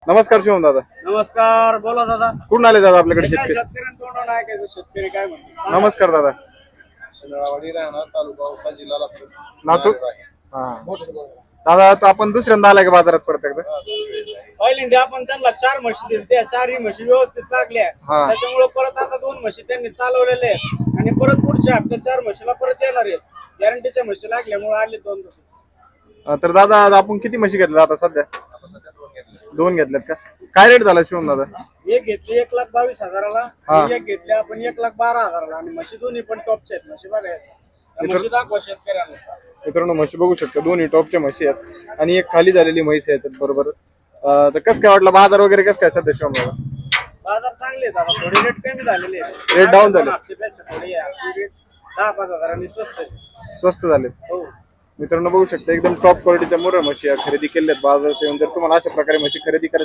नमस्कार शिवम दादा. नमस्कार, बोला दादा. कुठून आले दादा आपल्याकडे शेतकरी? शेतकऱ्यांतोंड नाही काय शेतकरी काय म्हणतो. नमस्कार दादा. शिंदळावाडी राहणार तालुका औसा जिल्हा लातूर. लातूर. हा दादा, आता आपण दुसऱ्यांदा आलाय का बाजारात परत एकदा? पहिल्यांदा आपण त्यांना 4 म्हशी दिल्या, त्या 4ही म्हशी व्यवस्थित लागल्या. हा. त्याच्यामुळे परत आता 2 म्हशी त्यांनी चालवलेल्या आहेत आणि परत पुढच्या हप्त्यात 4 म्हशीला परत येणार आहेत. गॅरंटीच्या म्हशी लागल्यामुळे आले 2 म्हशी. तर दादा आपण किती म्हशी घेतल्या आता सध्या? आता सध्या 2 घेतले. 2 घेतल्यात का? काय रेट झाला शिवम दादा? एक घेतली 1,22,000ला, हा. एक घेतली आपण 1,12,000ला आणि म्हशी दोन्ही पण टॉपच्या आहेत. म्हशी बघा, म्हशी दाखवा शेतकऱ्यांना. मित्रांनो, म्हशी बघू शकता, दोन्ही टॉपच्या म्हशी आहेत आणि एक खाली झालेली म्हैस आहे बरोबर. तर कसं काय वाटलं बाजार वगैरे कसं काय सध्या शिवम दादा? बाजार चांगले आहेत आता, थोडे रेट कमी झालेले आहेत. रेट डाऊन झाले. हप्त्यापेक्षा थोडे 10-5 स्वस्त आहे. स्वस्त झाले. हो. मित्रांनो बघू शकता, एकदम टॉप क्वालिटीच्या मुर्रा म्हशी खरेदी केल्यात बाजारात येऊन. जर तुम्हाला अशा प्रकारे म्हशी खरेदी करायच्या